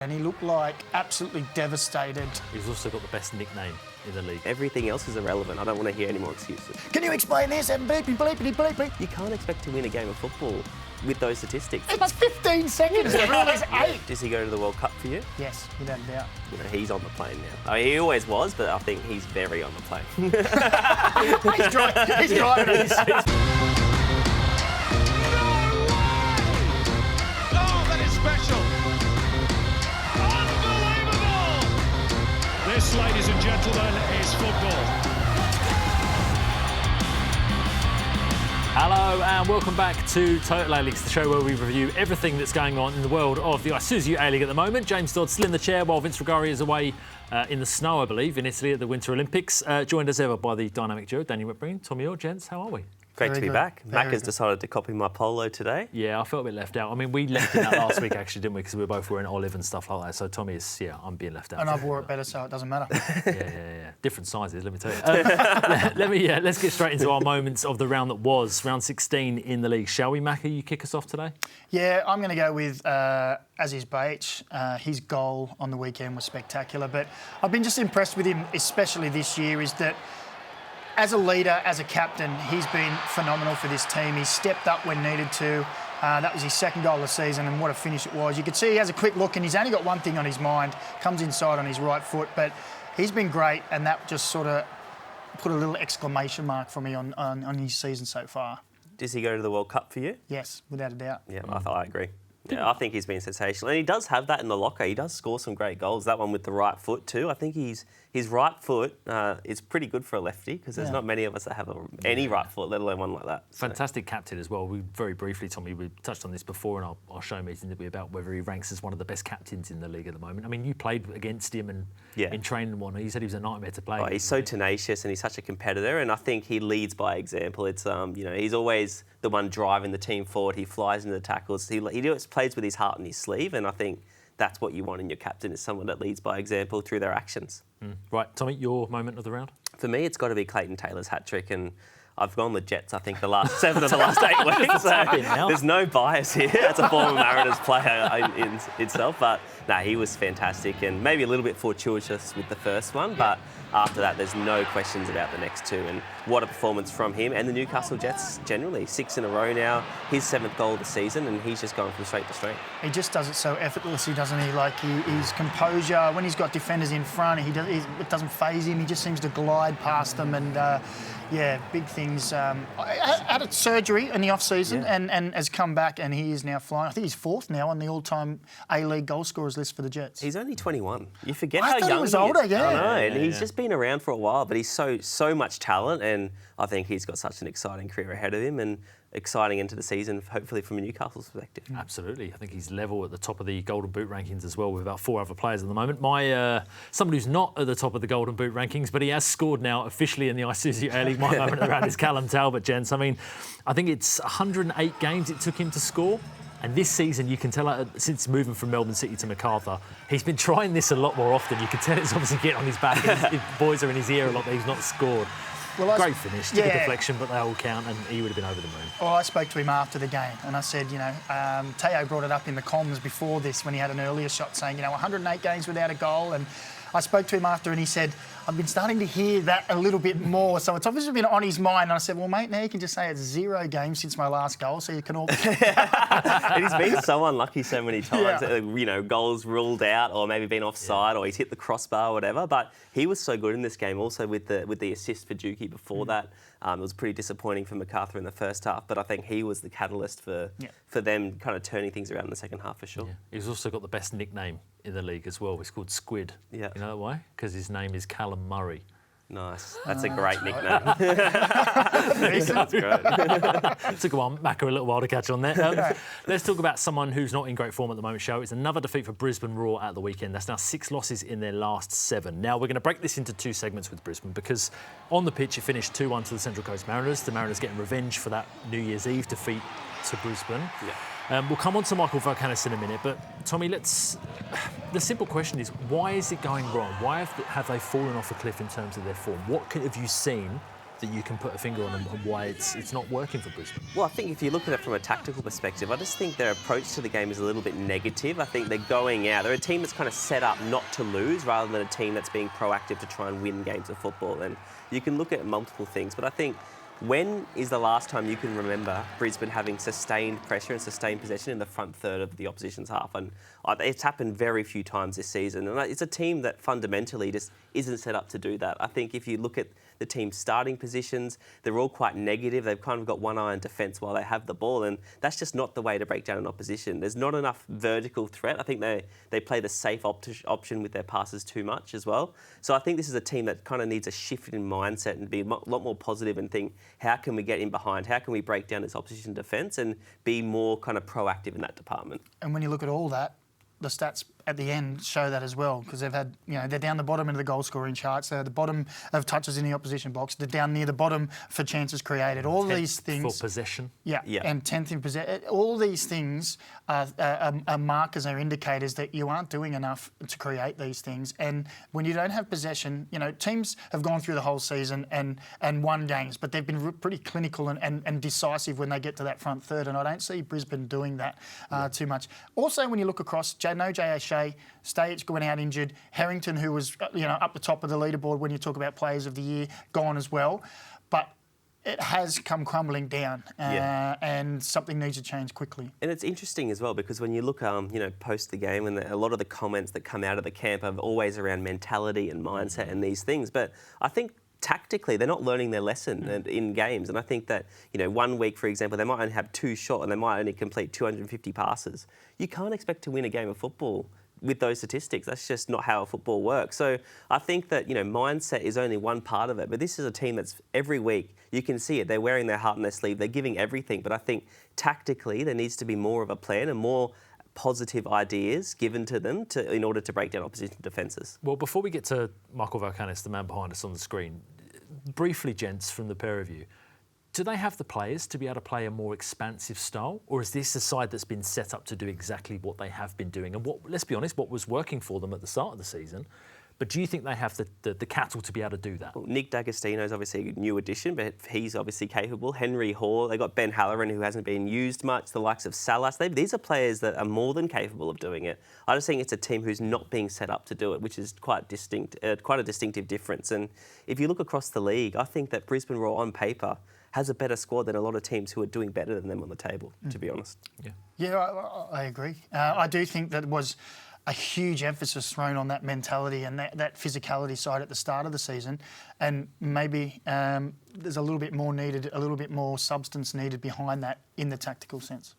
And he looked like absolutely devastated. He's also got the best nickname in the league. Everything else is irrelevant. I don't want to hear any more excuses. Can you explain this? And bleepy, bleepy, bleepy. You can't expect to win a game of football with those statistics. It's 15 seconds. The rule is 8. Does he go to the World Cup for you? Yes, without a doubt. You know, he's on the plane now. He always was, but I think he's very on the plane. He's driving this season. Oh, that is special. Unbelievable. This, ladies and gentlemen, is football. Hello and welcome back to Total A-League, the show where we review everything that's going on in the world of the Isuzu A-League at the moment. James Dodd still in the chair while Vince Rigari is away in the snow, I believe, in Italy at the Winter Olympics. Joined as ever by the dynamic duo, Daniel McBreen, Tommy Orr. Gents, how are we? Great to be back. Mac has decided to copy my polo today. Yeah, I felt a bit left out. I mean, we left in that last week, actually, didn't we? Because we were both wearing olive and stuff like that. So Tommy is, I'm being left out. And I've wore it better, so it doesn't matter. Yeah. Different sizes, let me tell you. Let's get straight into our moments of the round that was, round 16 in the league. Shall we, Macca? You kick us off today? Yeah, I'm going to go with Behich. His goal on the weekend was spectacular. But I've been just impressed with him, especially this year, is that as a leader, as a captain, he's been phenomenal for this team. He's stepped up when needed to. That was his second goal of the season, and what a finish it was. You could see he has a quick look, and he's only got one thing on his mind. Comes inside on his right foot, but he's been great, and that just sort of put a little exclamation mark for me on his season so far. Does he go to the World Cup for you? Yes, without a doubt. Yeah, I agree. Yeah, I think he's been sensational. And he does have that in the locker. He does score some great goals. That one with the right foot too. I think his right foot is pretty good for a lefty because there's not many of us that have any right foot, let alone one like that. So. Fantastic captain as well. We very briefly, Tommy, we touched on this before in our show meeting, didn't we, about whether he ranks as one of the best captains in the league at the moment. I mean, you played against him and in training and whatnot. You said he was a nightmare to play. He's so tenacious and he's such a competitor, and I think he leads by example. It's he's always the one driving the team forward. He flies into the tackles. He always plays with his heart on his sleeve, and I think that's what you want in your captain, is someone that leads by example through their actions. Right, Tommy, your moment of the round? For me, it's got to be Clayton Taylor's hat-trick, and I've gone the Jets, I think, the last 7 of the last 8 weeks. So there's no bias here. That's a former Mariners player in itself, but he was fantastic and maybe a little bit fortuitous with the first one, but after that, there's no questions about the next two. And what a performance from him and the Newcastle Jets generally. 6 in a row now, his 7th goal of the season, and he's just gone from straight to straight. He just does it so effortlessly, doesn't he? Like, his composure, when he's got defenders in front, it doesn't faze him. He just seems to glide past them and... big things. Had a surgery in the off-season and has come back, and he is now flying. I think he's 4th now on the all-time A-League goal scorers list for the Jets. He's only 21. You forget how young he was older, is. yeah. I know, and he's just been around for a while, but he's so much talent, and I think he's got such an exciting career ahead of him, and exciting into the season, hopefully from a Newcastle perspective. Absolutely. I think he's level at the top of the Golden Boot rankings as well with about 4 other players at the moment. Somebody who's not at the top of the Golden Boot rankings, but he has scored now officially in the Isuzu A-League. My moment around is Callum Talbot, gents. I mean, I think it's 108 games it took him to score. And this season, you can tell, since moving from Melbourne City to Macarthur, he's been trying this a lot more often. You can tell it's obviously getting on his back. His boys are in his ear a lot that he's not scored. Well, great finish, took a deflection, but they all count, and he would have been over the moon. Well, I spoke to him after the game, and I said, Teo brought it up in the comms before this when he had an earlier shot saying, 108 games without a goal, and I spoke to him after and he said, I've been starting to hear that a little bit more, so it's obviously been on his mind. And I said, well, mate, now you can just say it's 0 games since my last goal, so you can all... And he's been so unlucky so many times. Goals ruled out or maybe been offside or he's hit the crossbar or whatever. But he was so good in this game also with the assist for Dukey before that. It was pretty disappointing for MacArthur in the first half, but I think he was the catalyst for them kind of turning things around in the second half for sure. Yeah. He's also got the best nickname in the league as well. He's called Squid. Yeah. You know why? Because his name is Callum Murray. Nice. That's a great nickname. That's great. Took Macca a little while to catch on there. Let's talk about someone who's not in great form at the moment, shall we? It's another defeat for Brisbane Roar at the weekend. That's now 6 losses in their last 7. Now, we're going to break this into 2 segments with Brisbane because on the pitch it finished 2-1 to the Central Coast Mariners. The Mariners getting revenge for that New Year's Eve defeat to Brisbane. Yeah. We'll come on to Michael Valkanis in a minute, but Tommy, the simple question is, why is it going wrong? Why have they fallen off a cliff in terms of their form? What have you seen that you can put a finger on and why it's not working for Brisbane? Well, I think if you look at it from a tactical perspective, I just think their approach to the game is a little bit negative. I think they're going out. They're a team that's kind of set up not to lose rather than a team that's being proactive to try and win games of football. And you can look at multiple things, but I think when is the last time you can remember Brisbane having sustained pressure and sustained possession in the front third of the opposition's half? And it's happened very few times this season. And it's a team that fundamentally just isn't set up to do that. I think if you look at the team's starting positions, they're all quite negative. They've kind of got one eye on defence while they have the ball, and that's just not the way to break down an opposition. There's not enough vertical threat. I think they play the safe option with their passes too much as well. So I think this is a team that kind of needs a shift in mindset and be a lot more positive and think, how can we get in behind? How can we break down this opposition defence and be more kind of proactive in that department? And when you look at all that, the stats at the end show that as well, because they've had, they're down the bottom end of the goal scoring charts. They're at the bottom of touches in the opposition box. They're down near the bottom for chances created. All these things for possession. Yeah, and 10th in possession. All these things are markers, are indicators that you aren't doing enough to create these things. And when you don't have possession, teams have gone through the whole season and won games, but they've been pretty clinical and decisive when they get to that front third. And I don't see Brisbane doing that too much. Also, when you look across, no J.A. Shea, Stage went out injured. Harrington, who was up the top of the leaderboard when you talk about players of the year, gone as well. But it has come crumbling down, and something needs to change quickly. And it's interesting as well because when you look, post the game, and a lot of the comments that come out of the camp are always around mentality and mindset and these things. But I think tactically, they're not learning their lesson in games. And I think that, 1 week, for example, they might only have 2 shots and they might only complete 250 passes. You can't expect to win a game of football with those statistics. That's just not how football works. So I think that, mindset is only one part of it. But this is a team that's every week, you can see it. They're wearing their heart on their sleeve. They're giving everything. But I think tactically, there needs to be more of a plan and more positive ideas given to them in order to break down opposition defences. Well, before we get to Michael Valkanis, the man behind us on the screen, briefly, gents, from the pair of you, do they have the players to be able to play a more expansive style? Or is this a side that's been set up to do exactly what they have been doing? And let's be honest, what was working for them at the start of the season? But do you think they have the cattle to be able to do that? Well, Nick D'Agostino is obviously a new addition, but he's obviously capable. Henry Hall, they got Ben Halloran, who hasn't been used much, the likes of Salas. These are players that are more than capable of doing it. I just think it's a team who's not being set up to do it, which is quite a distinctive difference. And if you look across the league, I think that Brisbane Roar on paper has a better squad than a lot of teams who are doing better than them on the table, to be honest. Yeah, I agree. I do think that was a huge emphasis thrown on that mentality and that physicality side at the start of the season, and maybe there's a little bit more needed, a little bit more substance needed behind that in the tactical sense.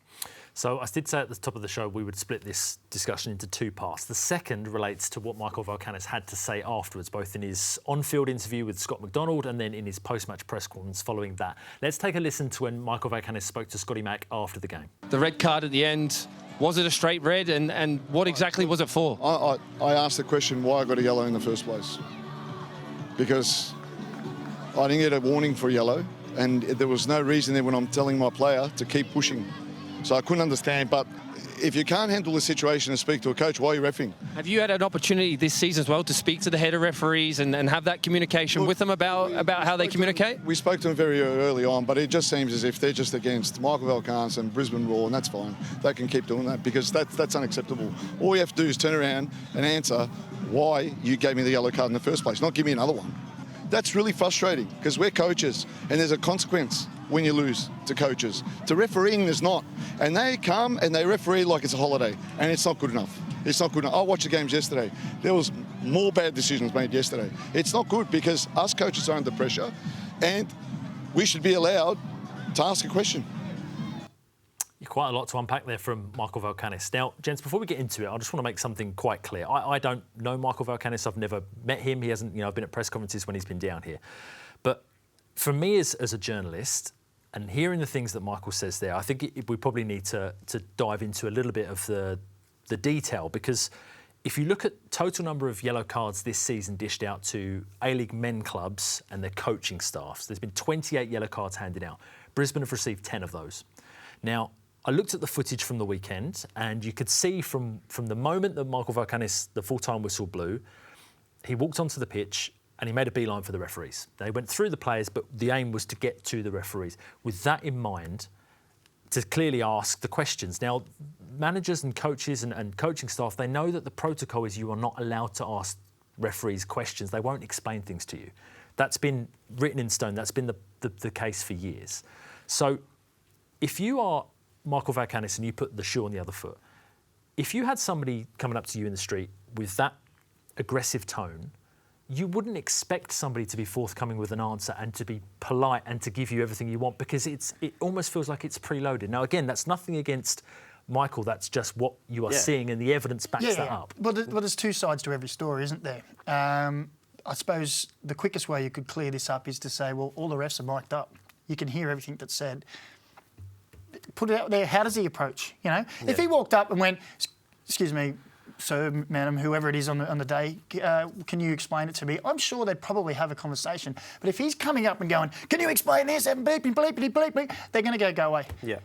So I did say at the top of the show we would split this discussion into 2 parts. The second relates to what Michael Valkanis had to say afterwards, both in his on-field interview with Scott McDonald and then in his post-match press conference following that. Let's take a listen to when Michael Valkanis spoke to Scotty Mack after the game. The red card at the end, was it a straight red, and what exactly was it for? I asked the question why I got a yellow in the first place. Because I didn't get a warning for yellow, and there was no reason there when I'm telling my player to keep pushing. So I couldn't understand, but if you can't handle the situation and speak to a coach, why are you reffing? Have you had an opportunity this season as well to speak to the head of referees and have that communication with them about how they communicate? We spoke to them very early on, but it just seems as if they're just against Michael Valkanis and Brisbane Roar, and that's fine. They can keep doing that because that's unacceptable. All you have to do is turn around and answer why you gave me the yellow card in the first place, not give me another one. That's really frustrating because we're coaches and there's a consequence when you lose to coaches. To refereeing, there's not. And they come and they referee like it's a holiday, and it's not good enough. It's not good enough. I watched the games yesterday. There was more bad decisions made yesterday. It's not good because us coaches are under pressure and we should be allowed to ask a question. Quite a lot to unpack there from Michael Valkanis. Now, gents, before we get into it, I just want to make something quite clear. I don't know Michael Valkanis. I've never met him. He hasn't, I've been at press conferences when he's been down here. But for me as a journalist, and hearing the things that Michael says there, I think we probably need to dive into a little bit of the detail, because if you look at total number of yellow cards this season dished out to A-League men clubs and their coaching staffs, there's been 28 yellow cards handed out. Brisbane have received 10 of those. Now, I looked at the footage from the weekend, and you could see from the moment that Michael Valkanis, the full-time whistle blew, he walked onto the pitch and he made a beeline for the referees. They went through the players, but the aim was to get to the referees. With that in mind, to clearly ask the questions. Now, managers and coaches and coaching staff, they know that the protocol is you are not allowed to ask referees questions. They won't explain things to you. That's been written in stone. That's been the case for years. So if you are Michael Valkanis and you put the shoe on the other foot, if you had somebody coming up to you in the street with that aggressive tone, you wouldn't expect somebody to be forthcoming with an answer and to be polite and to give you everything you want, because it almost feels like it's preloaded. Now, again, that's nothing against Michael. That's just what you are seeing, and the evidence backs that up. Well, there's two sides to every story, isn't there? I suppose the quickest way you could clear this up is to say, well, all the refs are mic'd up. You can hear everything that's said. Put it out there. How does he approach? You know, if he walked up and went, "Excuse me, sir, madam, whoever it is on the day, can you explain it to me?" I'm sure they'd probably have a conversation. But if he's coming up and going, "Can you explain this?" and bleeping, bleeping, bleeping, they're going to go away. Yeah.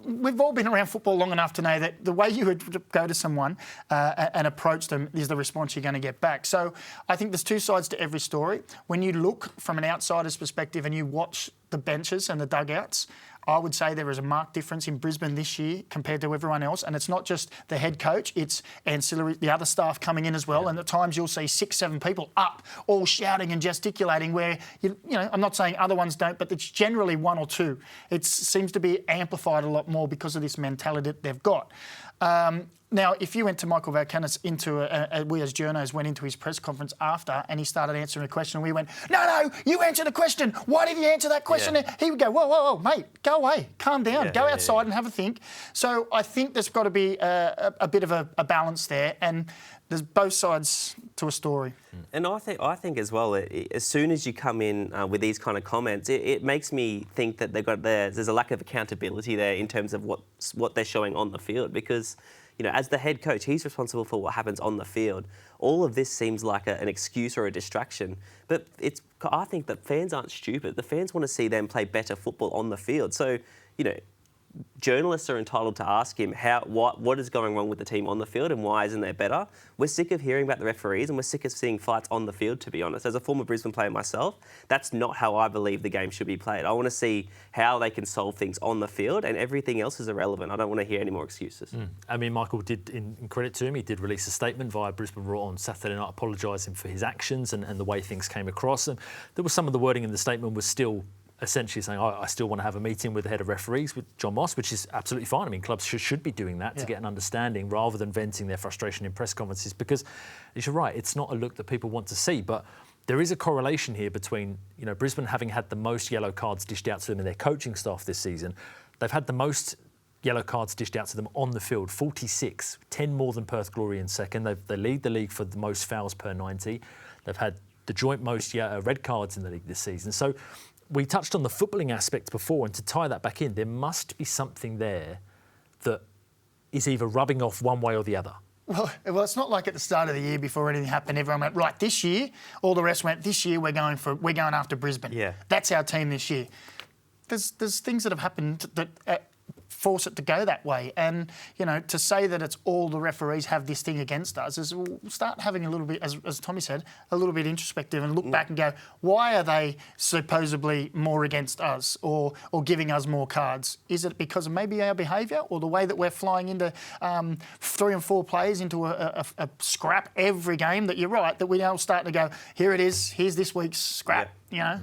We've all been around football long enough to know that the way you would go to someone and approach them is the response you're going to get back. So I think there's two sides to every story. When you look from an outsider's perspective and you watch the benches and the dugouts, I would say there is a marked difference in Brisbane this year compared to everyone else. And it's not just the head coach, it's ancillary, the other staff coming in as well. Yeah. And at times you'll see 6, 7 people up, all shouting and gesticulating where, you know, I'm not saying other ones don't, but it's generally 1 or 2. It seems to be amplified a lot more because of this mentality that they've got. Now, if you went to Michael Valkanis we as journos went into his press conference after and he started answering a question and we went, no, you answered a question. Why did you answer that question? Yeah. He would go, whoa, mate, go away, calm down, go outside and have a think. So I think there's got to be a bit of a balance there, and there's both sides to a story. And I think as well, as soon as you come in with these kind of comments, it makes me think that there's a lack of accountability there in terms of what they're showing on the field, because, you know, as the head coach, he's responsible for what happens on the field. All of this seems like an excuse or a distraction, but I think that fans aren't stupid. The fans want to see them play better football on the field. So, you know, journalists are entitled to ask him what is going wrong with the team on the field and why isn't there better. We're sick of hearing about the referees and we're sick of seeing fights on the field, to be honest. As a former Brisbane player myself, that's not how I believe the game should be played. I want to see how they can solve things on the field, and everything else is irrelevant. I don't want to hear any more excuses. I mean, Michael did, in credit to him, he did release a statement via Brisbane Roar on Saturday night apologising for his actions and the way things came across. And there was some of the wording in the statement was still essentially saying, I still want to have a meeting with the head of referees, with John Moss, which is absolutely fine. I mean, clubs should be doing that to get an understanding rather than venting their frustration in press conferences, because you're right, it's not a look that people want to see. But there is a correlation here between, you know, Brisbane having had the most yellow cards dished out to them in their coaching staff this season. They've had the most yellow cards dished out to them on the field, 46, 10 more than Perth Glory in second. They lead the league for the most fouls per 90. They've had the joint most red cards in the league this season. So we touched on the footballing aspect before, and to tie that back in, there must be something there that is either rubbing off one way or the other. Well, it's not like at the start of the year before anything happened, everyone went, right, this year, all the rest went, this year we're going after Brisbane. Yeah. That's our team this year. There's things that have happened that force it to go that way. And, you know, to say that it's all the referees have this thing against us is we'll start having a little bit, as Tommy said, a little bit introspective and look back and go, why are they supposedly more against us or giving us more cards? Is it because of maybe our behaviour or the way that we're flying into 3 and 4 players into a scrap every game, that you're right, that we're now starting to go, here it is, here's this week's scrap, you know?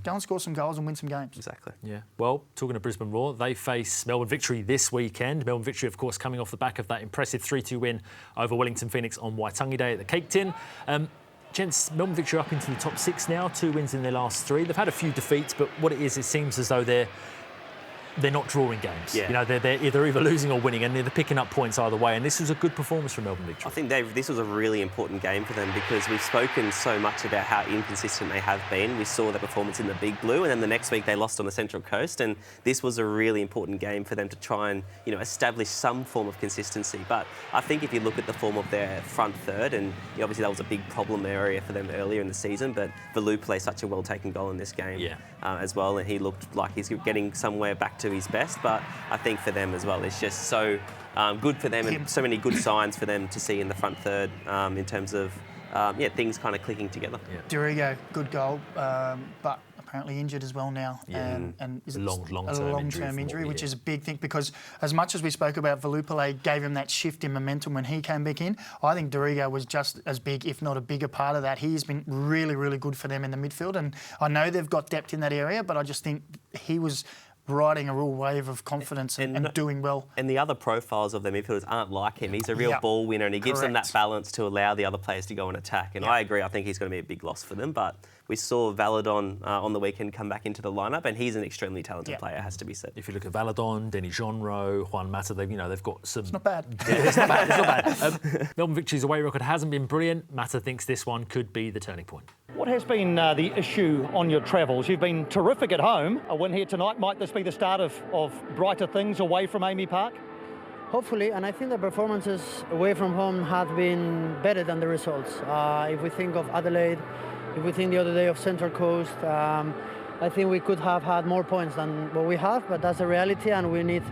Go and score some goals and win some games. Exactly. Yeah. Well, talking to Brisbane Roar, they face Melbourne Victory this weekend. Melbourne Victory, of course, coming off the back of that impressive 3-2 win over Wellington Phoenix on Waitangi Day at the Cake Tin. Gents, Melbourne Victory up into the top 6 now, 2 wins in their last 3. They've had a few defeats, but what it is, it seems as though they're not drawing games. Yeah. You know, they're either losing or winning, and they're picking up points either way. And this was a good performance from Melbourne Victory. I think, Dave, this was a really important game for them because we've spoken so much about how inconsistent they have been. We saw the performance in the Big Blue, and then the next week they lost on the Central Coast. And this was a really important game for them to try and, you know, establish some form of consistency. But I think if you look at the form of their front third, and obviously that was a big problem area for them earlier in the season, but Valou played such a well-taken goal in this game as well, and he looked like he's getting somewhere back to his best. But I think for them as well, it's just so good for them and so many good signs for them to see in the front third in terms of things kind of clicking together. Yeah. Durigo, good goal, but apparently injured as well now. And is it long-term injury, which is a big thing, because as much as we spoke about Valupale gave him that shift in momentum when he came back in, I think Durigo was just as big, if not a bigger part of that. He's been really, really good for them in the midfield, and I know they've got depth in that area, but I just think he was riding a real wave of confidence and doing well. And the other profiles of their midfielders aren't like him. He's a real ball winner, and he gives them that balance to allow the other players to go and attack. And I agree, I think he's going to be a big loss for them. But we saw Valadon on the weekend come back into the lineup, and he's an extremely talented player, has to be said. If you look at Valadon, Denny Jonro, Juan Mata, they've got some... It's not bad. It's not bad. Melbourne Victory's away record hasn't been brilliant. Mata thinks this one could be the turning point. What has been the issue on your travels? You've been terrific at home. A win here tonight, might this be the start of brighter things away from Amy Park? Hopefully, and I think the performances away from home have been better than the results. If we think of Adelaide, if we think the other day of Central Coast, I think we could have had more points than what we have, but that's the reality, and we need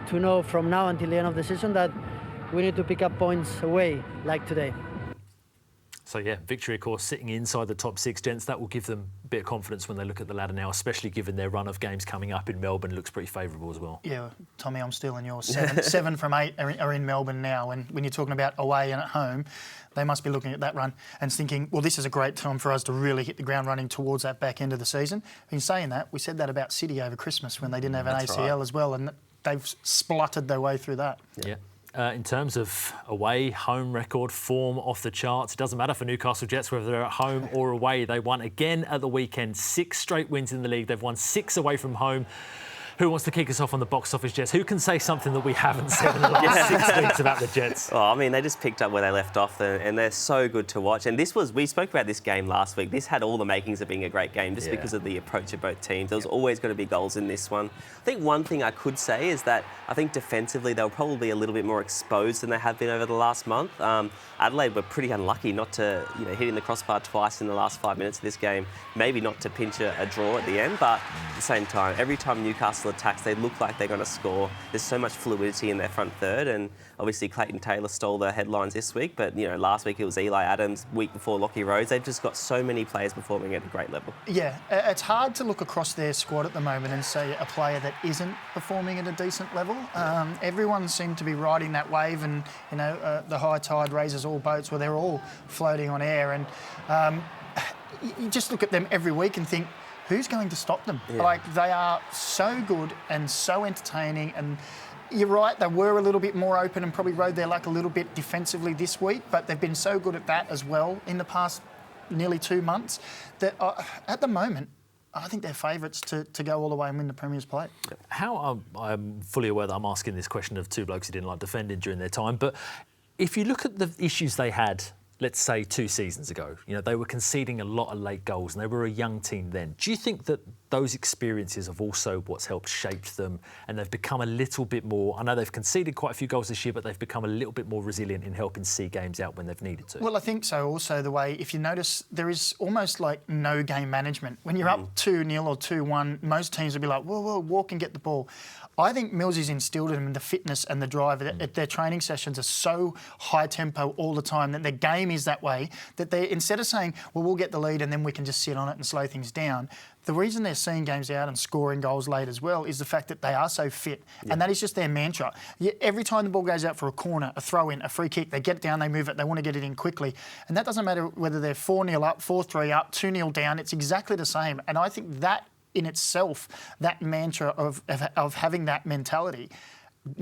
to know from now until the end of the season that we need to pick up points away, like today. So, Victory, of course, sitting inside the top 6, gents. That will give them a bit of confidence when they look at the ladder now, especially given their run of games coming up in Melbourne looks pretty favourable as well. Yeah, Tommy, I'm stealing yours. 7 from 8 are in Melbourne now, and when you're talking about away and at home, they must be looking at that run and thinking, well, this is a great time for us to really hit the ground running towards that back end of the season. In saying that, we said that about City over Christmas when they didn't have an ACL as well, and they've spluttered their way through that. Yeah. In terms of away, home record, form off the charts, it doesn't matter for Newcastle Jets whether they're at home or away. They won again at the weekend, 6 straight wins in the league. They've won 6 away from home. Who wants to kick us off on the box office, Jets? Who can say something that we haven't said in the last 6 weeks about the Jets? Well, I mean, they just picked up where they left off, and they're so good to watch. And we spoke about this game last week. This had all the makings of being a great game just because of the approach of both teams. There was always going to be goals in this one. I think one thing I could say is that I think defensively they were probably a little bit more exposed than they have been over the last month. Adelaide were pretty unlucky not to, hitting the crossbar twice in the last 5 minutes of this game. Maybe not to pinch a draw at the end, but at the same time, every time Newcastle attacks, they look like they're going to score. There's so much fluidity in their front third, and obviously Clayton Taylor stole the headlines this week, but last week it was Eli Adams, week before Lockie Rhodes. They've just got so many players performing at a great level. Yeah, it's hard to look across their squad at the moment and say a player that isn't performing at a decent level. Everyone seemed to be riding that wave, and the high tide raises all boats, where they're all floating on air, and you just look at them every week and think, who's going to stop them? Yeah. Like, they are so good and so entertaining, and you're right, they were a little bit more open and probably rode their luck a little bit defensively this week, but they've been so good at that as well in the past nearly 2 months that at the moment, I think they're favourites to go all the way and win the Premier's Plate. How I'm fully aware that I'm asking this question of 2 blokes who didn't like defending during their time, but if you look at the issues they had, let's say 2 seasons ago, they were conceding a lot of late goals and they were a young team then. Do you think that those experiences have also what's helped shape them, and they've become a little bit more, I know they've conceded quite a few goals this year, but they've become a little bit more resilient in helping see games out when they've needed to? Well, I think so. Also, the way, if you notice, there is almost like no game management. When you're up 2-0 or 2-1, most teams will be like, whoa, walk and get the ball. I think Millsy's instilled in them the fitness and the drive. Their training sessions are so high tempo all the time that their game is that way, that they, instead of saying, well, we'll get the lead and then we can just sit on it and slow things down, the reason they're seeing games out and scoring goals late as well is the fact that they are so fit. Yeah. And that is just their mantra. Every time the ball goes out for a corner, a throw-in, a free kick, they get it down, they move it, they want to get it in quickly. And that doesn't matter whether they're 4-0 up, 4-3 up, 2-0 down, it's exactly the same. And I think that in itself, that mantra of having that mentality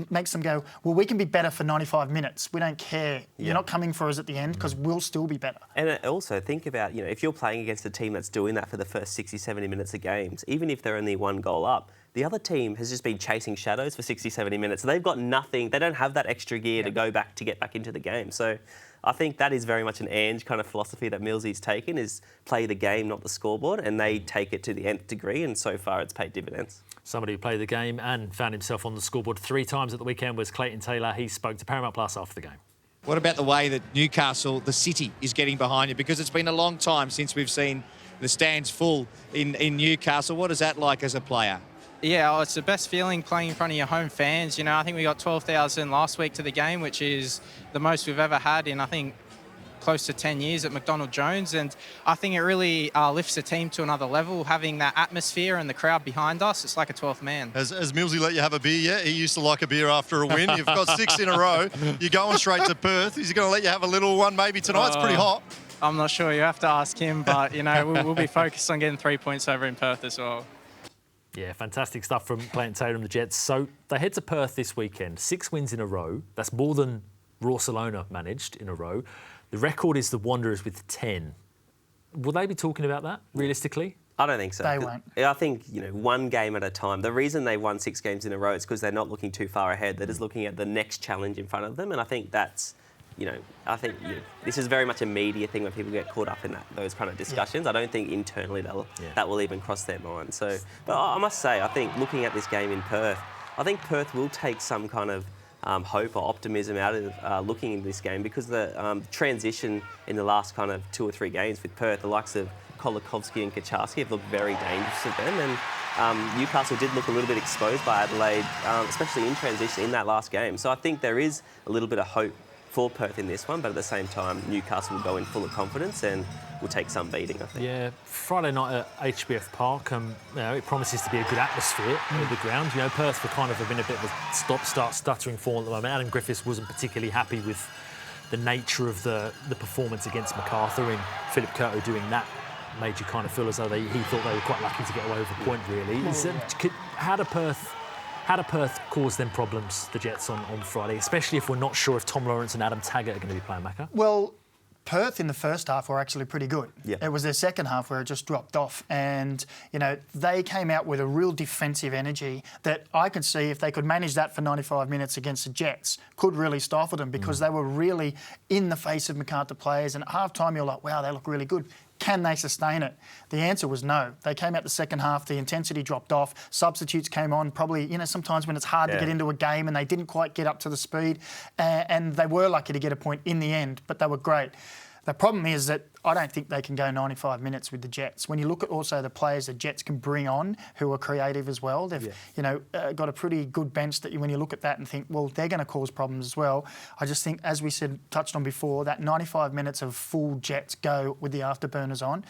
makes them go, well, we can be better for 95 minutes. We don't care. Yeah. You're not coming for us at the end because we'll still be better. And also think about, if you're playing against a team that's doing that for the first 60, 70 minutes of games, even if they're only 1 goal up, the other team has just been chasing shadows for 60, 70 minutes. So they've got nothing. They don't have that extra gear to go back to get back into the game. So I think that is very much an Ange kind of philosophy that Millsy's taken, is play the game, not the scoreboard, and they take it to the nth degree, and so far it's paid dividends. Somebody who played the game and found himself on the scoreboard 3 times at the weekend was Clayton Taylor. He spoke to Paramount Plus after the game. What about the way that Newcastle, the city, is getting behind you? Because it's been a long time since we've seen the stands full in Newcastle. What is that like as a player? Yeah, it's the best feeling playing in front of your home fans. I think we got 12,000 last week to the game, which is the most we've ever had in, I think, close to 10 years at McDonald Jones, and I think it really lifts the team to another level, having that atmosphere and the crowd behind us. It's like a 12th man. Has Millsy let you have a beer yet? He used to like a beer after a win. You've got 6 in a row. You're going straight to Perth. Is he going to let you have a little one maybe tonight? It's pretty hot. I'm not sure. You have to ask him, but, we'll be focused on getting 3 points over in Perth as well. Yeah, fantastic stuff from Clayton Taylor and the Jets. So they head to Perth this weekend. 6 wins in a row. That's more than Barcelona managed in a row. The record is the Wanderers with 10. Will they be talking about that, realistically? I don't think so. They won't. I think, one game at a time. The reason they won 6 games in a row is because they're not looking too far ahead. They're just looking at the next challenge in front of them. And I think that's, this is very much a media thing when people get caught up in those kind of discussions. I don't think internally that will even cross their mind. So, but I must say, I think looking at this game in Perth, I think Perth will take some kind of hope or optimism out of looking into this game, because the transition in the last kind of 2 or 3 games with Perth, the likes of Kolakovski and Kaczarski have looked very dangerous to them, and Newcastle did look a little bit exposed by Adelaide, especially in transition in that last game. So I think there is a little bit of hope for Perth in this one, but at the same time, Newcastle will go in full of confidence and will take some beating, I think. Yeah, Friday night at HBF Park, it promises to be a good atmosphere at the ground. Perth were kind of been a bit of a stop-start stuttering form at the moment. Adam Griffiths wasn't particularly happy with the nature of the performance against MacArthur, and Philip Curto doing that made you kind of feel as though he thought they were quite lucky to get away with a point, really. How do Perth cause them problems, the Jets, on Friday, especially if we're not sure if Tom Lawrence and Adam Taggart are going to be playing, Macca? Well, Perth in the first half were actually pretty good. Yeah. It was their second half where it just dropped off, and they came out with a real defensive energy that I could see, if they could manage that for 95 minutes against the Jets, could really stifle them, because they were really in the face of MacArthur players, and at half time you're like, wow, they look really good. Can they sustain it? The answer was no. They came out the second half, the intensity dropped off, substitutes came on, probably, sometimes when it's hard to get into a game and they didn't quite get up to the speed, and they were lucky to get a point in the end, but they were great. The problem is that I don't think they can go 95 minutes with the Jets. When you look at also the players the Jets can bring on, who are creative as well, they've got a pretty good bench that when you look at that and think, well, they're going to cause problems as well. I just think, as we touched on before, that 95 minutes of full Jets go with the afterburners on,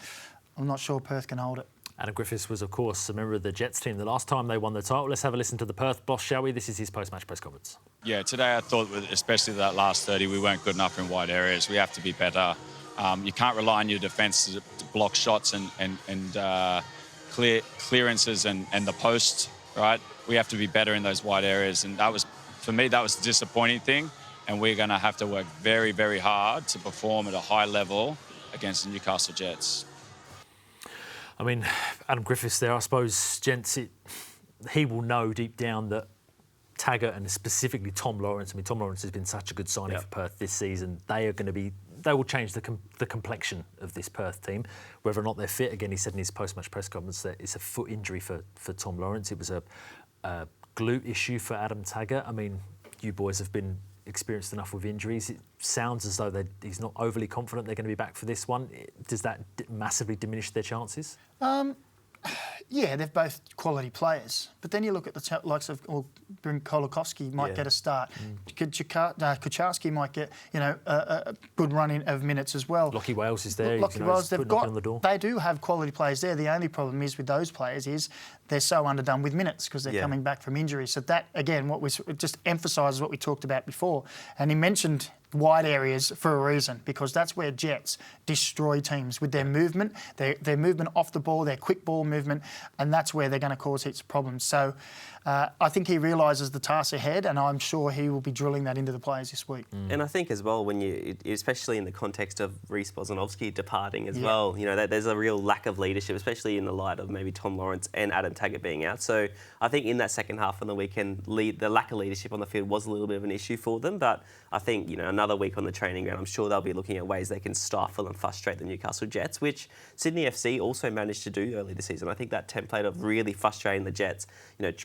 I'm not sure Perth can hold it. Adam Griffiths was, of course, a member of the Jets team the last time they won the title. Let's have a listen to the Perth boss, shall we? This is his post-match press conference. Yeah, today I thought, especially that last 30, we weren't good enough in wide areas. We have to be better. You can't rely on your defence to block shots and clearances and the post, right? We have to be better in those wide areas. And that was, for me, that was the disappointing thing. And we're going to have to work very, very hard to perform at a high level against the Newcastle Jets. I mean, Adam Griffiths there, I suppose, gents, he will know deep down that Taggart and specifically Tom Lawrence, Tom Lawrence has been such a good signing for Perth this season. They will change the complexion of this Perth team. Whether or not they're fit, again, he said in his post-match press conference that it's a foot injury for Tom Lawrence. It was a glute issue for Adam Taggart. I mean, you boys have been experienced enough with injuries. It sounds as though he's not overly confident they're going to be back for this one. Does that massively diminish their chances? Yeah, they're both quality players. But then you look at the likes of Kolakovski might get a start. Kaczarski might get a good run of minutes as well. Lockie Wales is there. Lockie Wales, they do have quality players there. The only problem is with those players is they're so underdone with minutes because they're coming back from injury. So that, again, it just emphasises what we talked about before. And he mentioned wide areas for a reason, because that's where Jets destroy teams with their movement, their movement off the ball, their quick ball movement, and that's where they're going to cause heaps of problems. So I think he realises the task ahead, and I'm sure he will be drilling that into the players this week. And I think as well, when especially in the context of Reece Bozanovski departing as well, there's a real lack of leadership, especially in the light of maybe Tom Lawrence and Adam Taggart being out. So I think in that second half on the weekend, the lack of leadership on the field was a little bit of an issue for them. But I think, another week on the training ground, I'm sure they'll be looking at ways they can stifle and frustrate the Newcastle Jets, which Sydney FC also managed to do early this season. I think that template of really frustrating the Jets,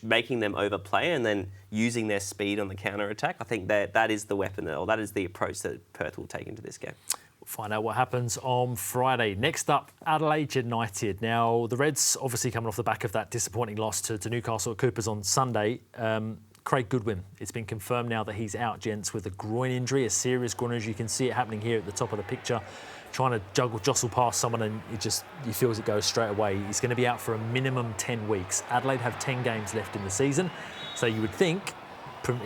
making them overplay and then using their speed on the counter-attack, I think that is the weapon, or that is the approach that Perth will take into this game. We'll find out what happens on Friday. Next up, Adelaide United. Now, the Reds obviously coming off the back of that disappointing loss to Newcastle at Coopers on Sunday. Craig Goodwin. It's been confirmed now that he's out, gents, with a groin injury, a serious groin injury. You can see it happening here at the top of the picture. Trying to jostle past someone and he feels it goes straight away. He's going to be out for a minimum 10 weeks. Adelaide have 10 games left in the season. So you would think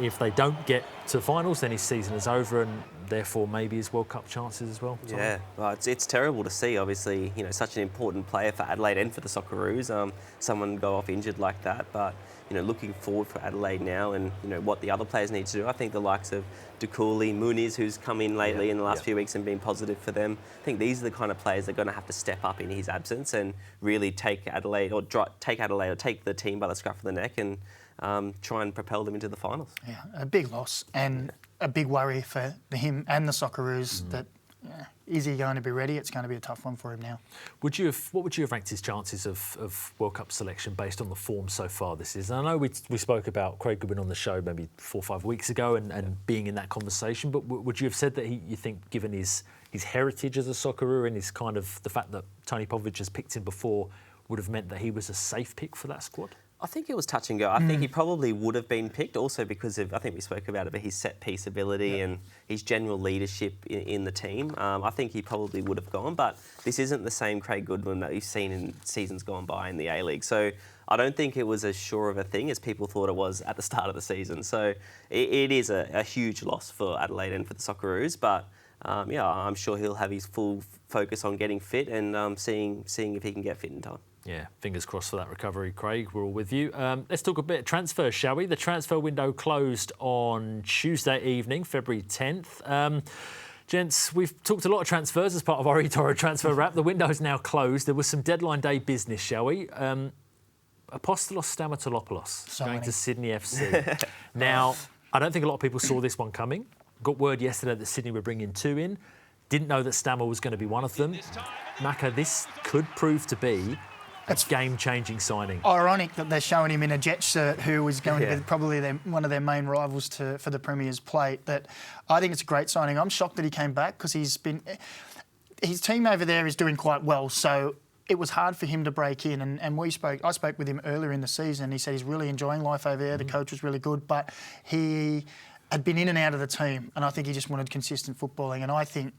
if they don't get to finals, then his season is over and therefore maybe his World Cup chances as well. Yeah, well, it's terrible to see, obviously, such an important player for Adelaide and for the Socceroos, someone go off injured like that. But, looking forward for Adelaide now and, what the other players need to do. I think the likes of Dukuli, Muniz, who's come in lately in the last few weeks and been positive for them. I think these are the kind of players that are going to have to step up in his absence and really take Adelaide or take the team by the scruff of the neck and try and propel them into the finals. Yeah, a big loss and a big worry for him and the Socceroos that is he going to be ready? It's going to be a tough one for him now. What would you have ranked his chances of World Cup selection based on the form so far this season? I know we spoke about Craig Goodwin on the show maybe 4 or 5 weeks ago and being in that conversation, but would you have said that you think, given his heritage as a Socceroo and his kind of the fact that Tony Popovic has picked him before, would have meant that he was a safe pick for that squad? I think it was touch and go. I think he probably would have been picked also because of, I think we spoke about it, but his set piece ability and his general leadership in the team. I think he probably would have gone, but this isn't the same Craig Goodwin that you've seen in seasons gone by in the A-League. So I don't think it was as sure of a thing as people thought it was at the start of the season. So it is a huge loss for Adelaide and for the Socceroos, but I'm sure he'll have his full focus on getting fit and seeing if he can get fit in time. Yeah, fingers crossed for that recovery, Craig. We're all with you. Let's talk a bit of transfer, shall we? The transfer window closed on Tuesday evening, February 10th. Gents, we've talked a lot of transfers as part of our eToro transfer wrap. The window's now closed. There was some deadline day business, shall we? Apostolos Stamatolopoulos going to Sydney FC. Now, I don't think a lot of people saw this one coming. Got word yesterday that Sydney were bringing 2 in. Didn't know that Stammer was going to be one of them. Maka, this could prove to be a game-changing signing. Ironic that they're showing him in a Jets shirt, who is going to be probably one of their main rivals for the Premier's plate. That I think it's a great signing. I'm shocked that he came back because his team over there is doing quite well. So it was hard for him to break in. And I spoke with him earlier in the season. He said he's really enjoying life over there. The coach was really good, but he had been in and out of the team, and I think he just wanted consistent footballing. And I think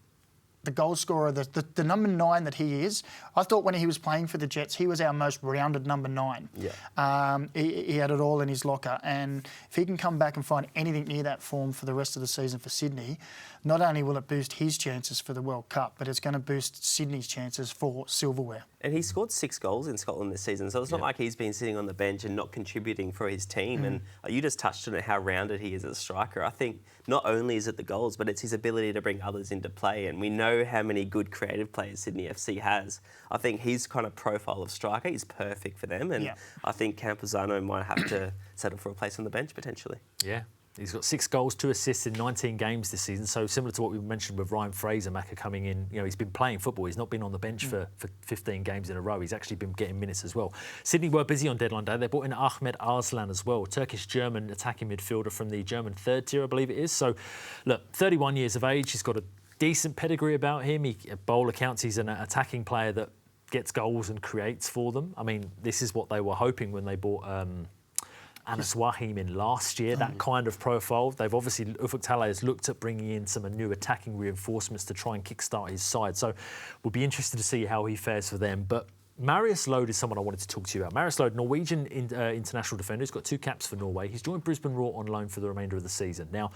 the goal scorer, the number 9 that he is, I thought when he was playing for the Jets, he was our most rounded number 9. Yeah. He had it all in his locker. And if he can come back and find anything near that form for the rest of the season for Sydney, not only will it boost his chances for the World Cup, but it's going to boost Sydney's chances for silverware. And he scored 6 goals in Scotland this season, so it's not like he's been sitting on the bench and not contributing for his team. And you just touched on it, how rounded he is as a striker. I think not only is it the goals, but it's his ability to bring others into play. And we know how many good creative players Sydney FC has. I think his kind of profile of striker is perfect for them. And I think Campuzano might have to settle for a place on the bench potentially. Yeah. He's got 6 goals, 2 assists in 19 games this season. So similar to what we mentioned with Ryan Fraser, Macca coming in, he's been playing football. He's not been on the bench for 15 games in a row. He's actually been getting minutes as well. Sydney were busy on deadline day. They brought in Ahmed Arslan as well, Turkish-German attacking midfielder from the German 3rd tier, I believe it is. So, look, 31 years of age. He's got a decent pedigree about him. By all accounts, he's an attacking player that gets goals and creates for them. I mean, this is what they were hoping when they bought Anas Wahim in last year, that kind of profile. They've obviously, Ufuk Talay has looked at bringing in some new attacking reinforcements to try and kickstart his side. So we'll be interested to see how he fares for them. But Marius Lode is someone I wanted to talk to you about. Marius Lode, Norwegian international defender. He's got 2 caps for Norway. He's joined Brisbane Roar on loan for the remainder of the season. Now,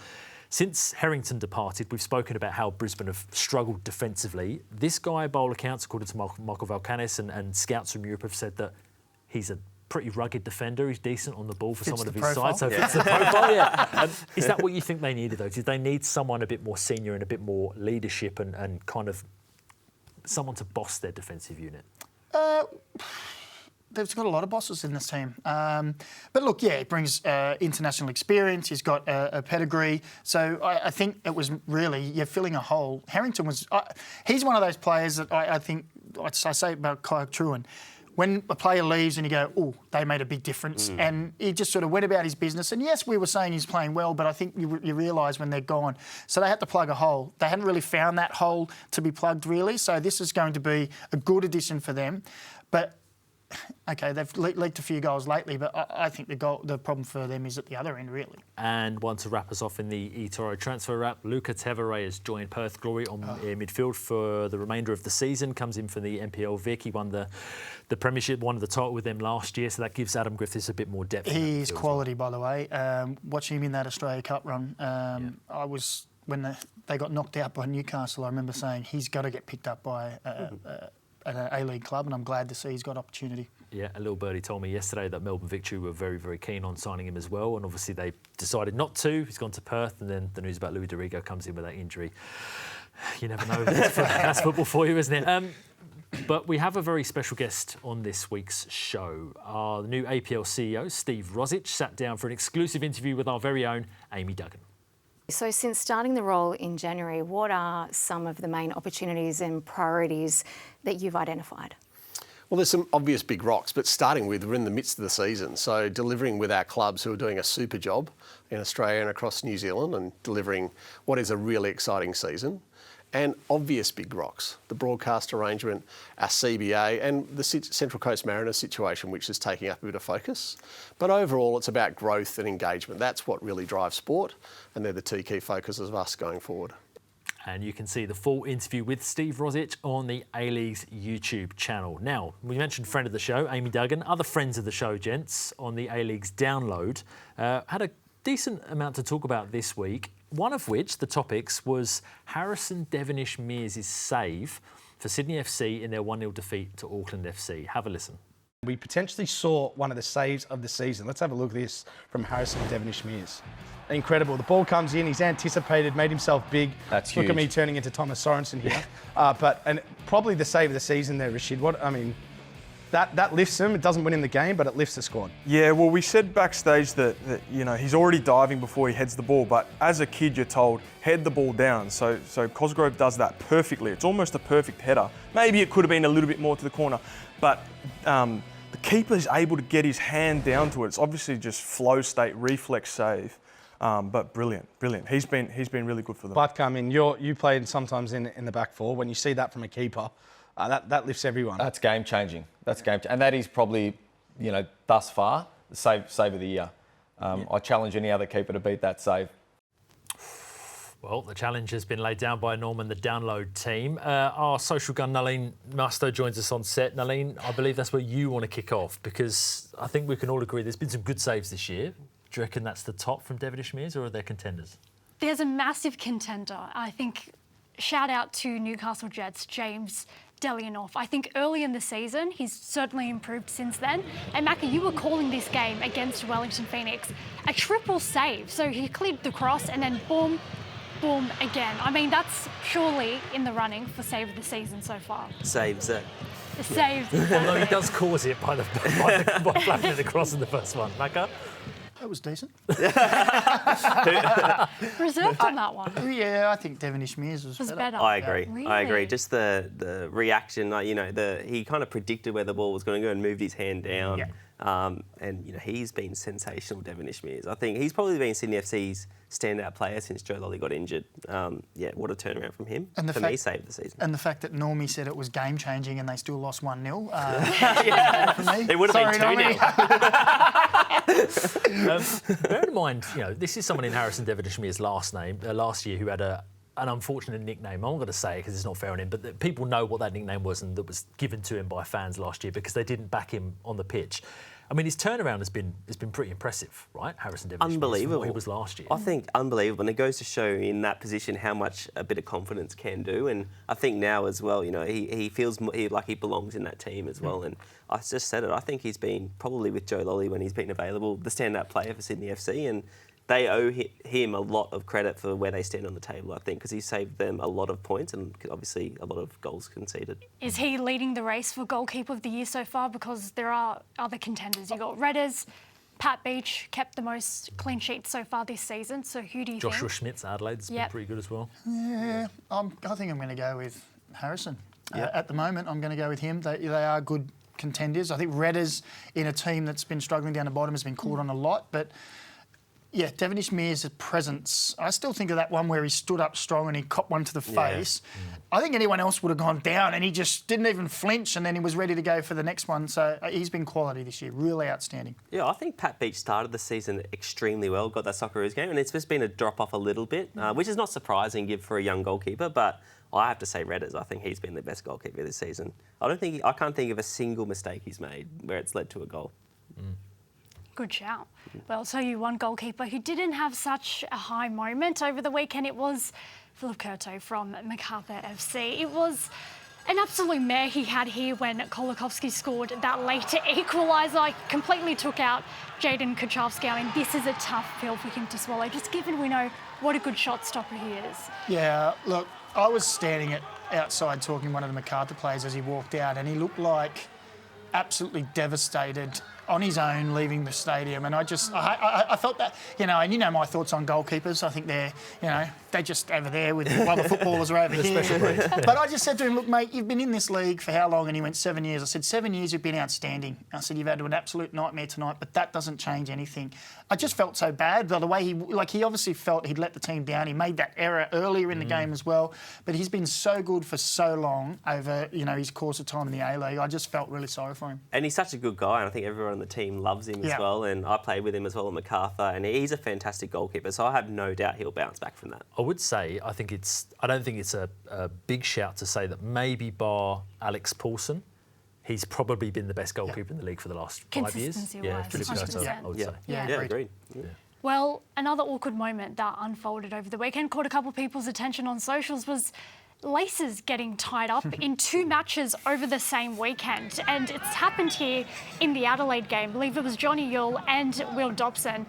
since Harrington departed, we've spoken about how Brisbane have struggled defensively. This guy, by all accounts, according to Michael Valkanis and scouts from Europe, have said that he's a pretty rugged defender. He's decent on the ball for someone of his size. So fits the profile, Is that what you think they needed, though? Did they need someone a bit more senior and a bit more leadership and kind of someone to boss their defensive unit? They've got a lot of bosses in this team. But look, he brings international experience. He's got a pedigree. So I think it was really, you're filling a hole. Harrington was... he's one of those players that I think, I say about Kyle Truan, when a player leaves and you go, oh, they made a big difference. And he just sort of went about his business. And yes, we were saying he's playing well, but I think you realise when they're gone. So they had to plug a hole. They hadn't really found that hole to be plugged, really. So this is going to be a good addition for them. But okay, they've leaked a few goals lately, but I think the problem for them is at the other end, really. And one to wrap us off in the eToro transfer wrap, Luca Tavares has joined Perth Glory on midfield for the remainder of the season. Comes in for the MPL Vic. He won the Premiership, won the title with them last year, so that gives Adam Griffiths a bit more depth. He's quality, by the way. Watching him in that Australia Cup run, I was when they got knocked out by Newcastle. I remember saying he's got to get picked up by an A-League club, and I'm glad to see he's got opportunity. Yeah, a little birdie told me yesterday that Melbourne Victory were very, very keen on signing him as well, and obviously they decided not to. He's gone to Perth, and then the news about Louis Dorigo comes in with that injury. You never know. That's football for you, isn't it? But we have a very special guest on this week's show. Our new APL CEO, Steve Rosich, sat down for an exclusive interview with our very own Amy Duggan. So since starting the role in January, what are some of the main opportunities and priorities that you've identified? Well, there's some obvious big rocks, but starting with, we're in the midst of the season, so delivering with our clubs who are doing a super job in Australia and across New Zealand and delivering what is a really exciting season. And obvious big rocks, the broadcast arrangement, our CBA and the Central Coast Mariners situation, which is taking up a bit of focus. But overall, it's about growth and engagement. That's what really drives sport, and they're the two key focuses of us going forward. And you can see the full interview with Steve Rosich on the A-League's YouTube channel. Now, we mentioned friend of the show, Amy Duggan, other friends of the show, gents, on the A-League's download, had a decent amount to talk about this week. One of which, the topics, was Harrison Devenish-Mears' save for Sydney FC in their 1-0 defeat to Auckland FC. Have a listen. We potentially saw one of the saves of the season. Let's have a look at this from Harrison Devenish-Mears. Incredible. The ball comes in, he's anticipated, made himself big. That's Look huge. at me turning into Thomas Sorensen here. And probably the save of the season there, Rashid. That lifts him. It doesn't win him the game, but it lifts the squad. Yeah, well, we said backstage that he's already diving before he heads the ball, but as a kid, you're told, head the ball down. So Cosgrove does that perfectly. It's almost a perfect header. Maybe it could have been a little bit more to the corner, but the keeper is able to get his hand down to it. It's obviously just flow state, reflex save, but brilliant. He's been really good for them. But you played sometimes in the back four. When you see that from a keeper, that lifts everyone. That's game changing. And that is probably, thus far, the save of the year. I challenge any other keeper to beat that save. Well, the challenge has been laid down by Norman, the download team. Our social gun, Nalin Masou, joins us on set. Nalin, I believe that's where you want to kick off, because I think we can all agree there's been some good saves this year. Do you reckon that's the top from Devenish-Mears, or are there contenders? There's a massive contender. I think, shout out to Newcastle Jets, James Delianoff. I think early in the season, he's certainly improved since then. And Macca, you were calling this game against Wellington Phoenix a triple save. So he cleared the cross and then boom, boom again. That's surely in the running for save of the season so far. Saves it. The save. Although he does cause it by flapping it across in the first one. Macca? That was decent. Reserved on that one. Yeah, I think Devenish-Mears was better. I agree. Really? I agree. Just the reaction, he kind of predicted where the ball was going to go and moved his hand down. Yeah. He's been sensational, Devenish-Mears. I think he's probably been Sydney FC's standout player since Joe Lolly got injured. What a turnaround from him. And me, saved the season. And the fact that Normie said it was game-changing and they still lost 1-0. For me. It would have been 2-0. Bear in mind, this is someone in Harrison Devenish-Mears' last year who had an unfortunate nickname. I'm not going to say it because it's not fair on him, but people know what that nickname was and that was given to him by fans last year because they didn't back him on the pitch. His turnaround has been pretty impressive, right? Harrison Devenish-Mears, unbelievable. From what he was last year. I think unbelievable, and it goes to show in that position how much a bit of confidence can do. And I think now as well, he feels like he belongs in that team as well. And I just said it. I think he's been probably with Joe Lolly when he's been available, the standout player for Sydney FC, and they owe him a lot of credit for where they stand on the table, I think, because he saved them a lot of points and obviously a lot of goals conceded. Is he leading the race for Goalkeeper of the Year so far? Because there are other contenders. You've got Redders, Pat Beach kept the most clean sheets so far this season. So who do you think? Joshua Schmidt's Adelaide's been pretty good as well. Yeah, I think I'm going to go with Harrison. At the moment, I'm going to go with him. They are good contenders. I think Redders, in a team that's been struggling down the bottom, has been called on a lot, but Yeah, Devenish-Mears' presence. I still think of that one where he stood up strong and he copped one to the face. I think anyone else would have gone down, and he just didn't even flinch, and then he was ready to go for the next one. So he's been quality this year, really outstanding. Yeah, I think Pat Beach started the season extremely well, got that Socceroos game, and it's just been a drop off a little bit, which is not surprising for a young goalkeeper, but I have to say Redders, I think he's been the best goalkeeper this season. I can't think of a single mistake he's made where it's led to a goal. Good shout. Well, I'll tell you one goalkeeper who didn't have such a high moment over the weekend. It was Philip Curto from Macarthur FC. It was an absolute mare he had here when Kolakowski scored that later equaliser. Completely took out Jaden Kucharski. I mean, this is a tough pill for him to swallow, just given we know what a good shot stopper he is. Yeah, look, I was standing outside talking to one of the Macarthur players as he walked out, and he looked like absolutely devastated on his own leaving the stadium, and I felt that, and my thoughts on goalkeepers. I think they're just over there while the footballers are over here. But I just said to him, look, mate, you've been in this league for how long? And he went 7 years. I said, 7 years, you've been outstanding. I said, you've had an absolute nightmare tonight, but that doesn't change anything. I just felt so bad. The way he obviously felt he'd let the team down. He made that error earlier in the game as well, but he's been so good for so long over, his course of time in the A-League. I just felt really sorry for him. And he's such a good guy, and I think everyone on the team loves him as well, and I played with him as well at Macarthur, and he's a fantastic goalkeeper, so I have no doubt he'll bounce back from that. I would say, I don't think it's a big shout to say that maybe bar Alex Paulson, he's probably been the best goalkeeper in the league for the last 5 years. Consistency-wise, 100%. I would say. Yeah, agreed. Yeah. Well, another awkward moment that unfolded over the weekend, caught a couple of people's attention on socials, was laces getting tied up in 2 matches over the same weekend. And it's happened here in the Adelaide game. I believe it was Johnny Yule and Will Dobson.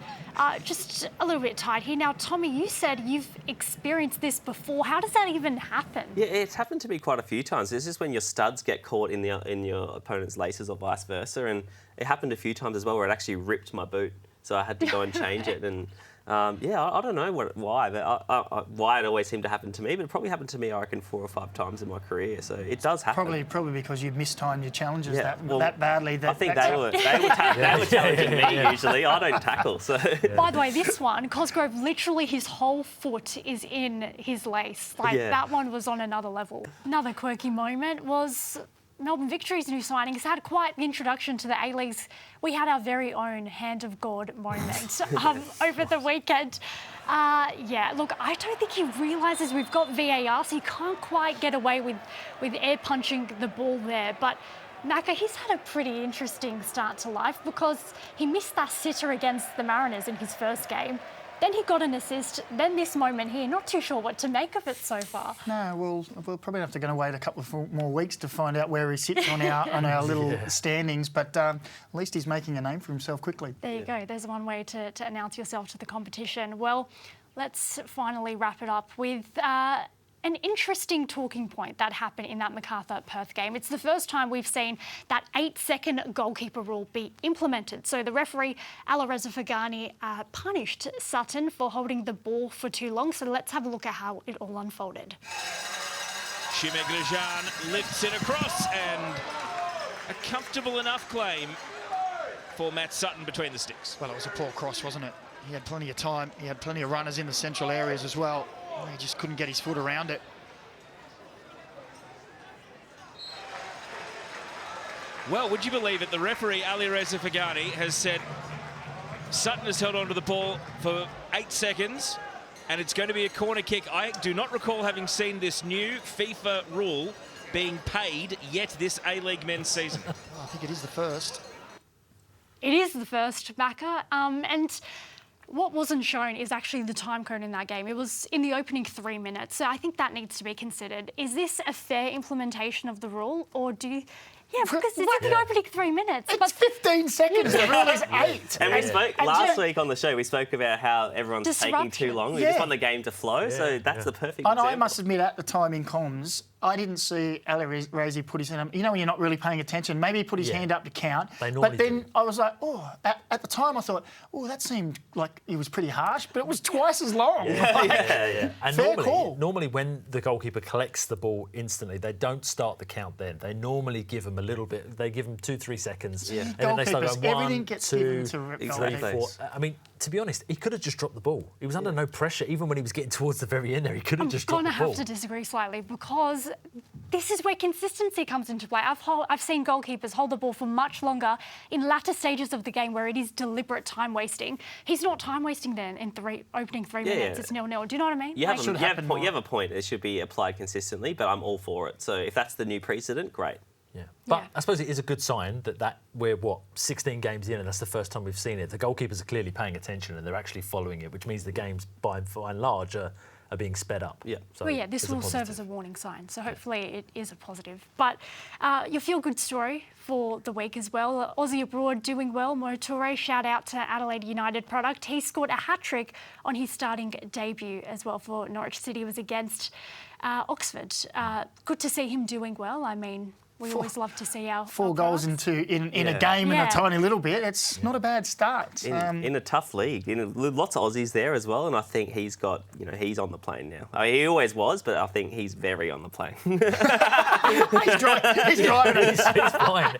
Just a little bit tight here. Now, Tommy, you said you've experienced this before. How does that even happen? Yeah, it's happened to me quite a few times. This is when your studs get caught in your opponent's laces or vice versa. And it happened a few times as well where it actually ripped my boot. So I had to go and change it. And I don't know why, but why it always seemed to happen to me. But it probably happened to me, I reckon, 4 or 5 times in my career. So it does happen. Probably because you've mistimed your challenges that badly. I think they were challenging me usually. I don't tackle. So. By the way, this one, Cosgrove, literally his whole foot is in his lace. That one was on another level. Another quirky moment was Melbourne Victory's new signings had quite the introduction to the A-Leagues. We had our very own hand of God moment over the weekend. Look, I don't think he realises we've got VAR, so he can't quite get away with air punching the ball there. But Macca, he's had a pretty interesting start to life because he missed that sitter against the Mariners in his first game. Then he got an assist, then this moment here. Not too sure what to make of it so far. No, we'll probably have to wait a couple of more weeks to find out where he sits on our little standings, but at least he's making a name for himself quickly. There you go. There's one way to announce yourself to the competition. Well, let's finally wrap it up with an interesting talking point that happened in that Macarthur-Perth game. It's the first time we've seen that 8-second goalkeeper rule be implemented. So the referee, Alireza Fagani, punished Sutton for holding the ball for too long. So let's have a look at how it all unfolded. Shimek Rajan lifts it across, and a comfortable enough claim for Matt Sutton between the sticks. Well, it was a poor cross, wasn't it? He had plenty of time. He had plenty of runners in the central areas as well. He just couldn't get his foot around it. Well, would you believe it? The referee, Alireza Fagani, has said Sutton has held onto the ball for 8 seconds, and it's going to be a corner kick. I do not recall having seen this new FIFA rule being paid yet this A-League men's season. I think it is the first. It is the first, Macca. And what wasn't shown is actually the time code in that game. It was in the opening 3 minutes, so I think that needs to be considered. Is this a fair implementation of the rule, or do you... Yeah, because it's in the opening 3 minutes. It's 15 seconds. The rule is 8. And we spoke last week on the show. We spoke about how everyone's taking too long. We just want the game to flow. So that's the perfect example. I must admit, at the time in comms, I didn't see Ali Rezi put his hand up. You know when you're not really paying attention? Maybe he put his hand up to count. But then I was like, at the time I thought, that seemed like it was pretty harsh, but it was twice as long. And fair call. Normally when the goalkeeper collects the ball instantly, they don't start the count then. They normally give him a little bit. They give him 2-3 seconds. Yeah. And then they start going, everything gets given to three, 4. I mean, to be honest, he could have just dropped the ball. He was under no pressure. Even when he was getting towards the very end there, he could have just dropped the ball. I'm going to have to disagree slightly because this is where consistency comes into play. I've seen goalkeepers hold the ball for much longer in latter stages of the game where it is deliberate time wasting. He's not time wasting then in opening 3 minutes. It's 0-0. Do you know what I mean? You have a point. It should be applied consistently, but I'm all for it. So if that's the new precedent, great. Yeah, but I suppose it is a good sign that we're 16 games in, and that's the first time we've seen it. The goalkeepers are clearly paying attention and they're actually following it, which means the games by and large are being sped up. Yeah. So this will serve as a warning sign. So hopefully it is a positive. But your feel-good story for the week as well. Aussie abroad doing well. Touré, shout out to Adelaide United product. He scored a hat-trick on his starting debut as well for Norwich City. It was against Oxford. Good to see him doing well. I mean, we always love to see our 4 goals in a game in a tiny little bit. It's not a bad start. In a tough league. Lots of Aussies there as well, and I think he's got, he's on the plane now. I mean, he always was, but I think he's very on the plane. he's driving. He's fine.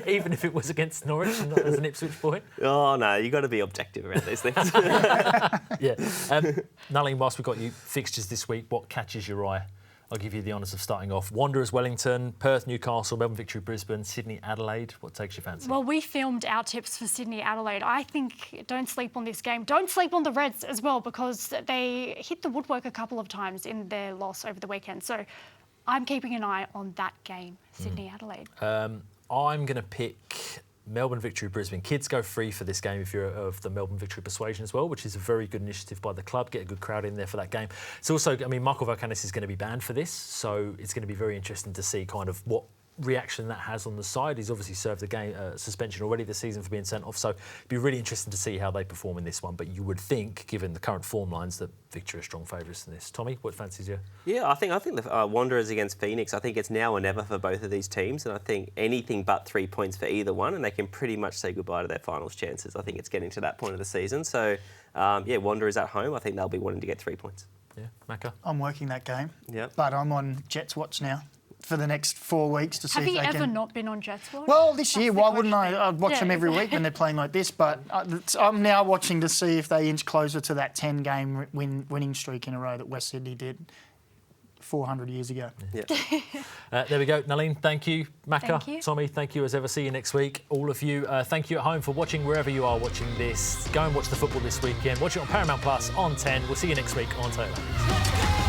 Even if it was against Norwich and not as an Ipswich boy. Oh, no, you've got to be objective around these things. Nalin, whilst we've got you, fixtures this week, what catches your eye? I'll give you the honours of starting off. Wanderers, Wellington, Perth, Newcastle, Melbourne Victory, Brisbane, Sydney, Adelaide. What takes your fancy? Well, we filmed our tips for Sydney, Adelaide. I think don't sleep on this game. Don't sleep on the Reds as well because they hit the woodwork a couple of times in their loss over the weekend. So I'm keeping an eye on that game, Sydney, Adelaide. I'm going to pick Melbourne Victory, Brisbane. Kids go free for this game if you're of the Melbourne Victory persuasion as well, which is a very good initiative by the club. Get a good crowd in there for that game. It's also, Michael Valkanis is going to be banned for this, so it's going to be very interesting to see kind of what reaction that has on the side. He's obviously served a game suspension already this season for being sent off, so it'd be really interesting to see how they perform in this one. But you would think, given the current form lines, that Victory are strong favourites in this. Tommy, what fancies you? Yeah, I think the Wanderers against Phoenix, I think it's now or never for both of these teams, and I think anything but 3 points for either one, and they can pretty much say goodbye to their finals chances. I think it's getting to that point of the season. So, Wanderers at home, I think they'll be wanting to get 3 points. Yeah, Macca? I'm working that game, yeah, but I'm on Jets Watch now for the next 4 weeks to see if they can... Have you ever not been on Jets Watch? Well, this year, why wouldn't I? I'd watch them every week when they're playing like this, but I'm now watching to see if they inch closer to that 10-game winning streak in a row that West Sydney did 400 years ago. Yeah. There we go. Nalin, thank you. Macca, thank you. Tommy, thank you as ever. See you next week. All of you, thank you at home for watching wherever you are watching this. Go and watch the football this weekend. Watch it on Paramount Plus on 10. We'll see you next week on Untitled.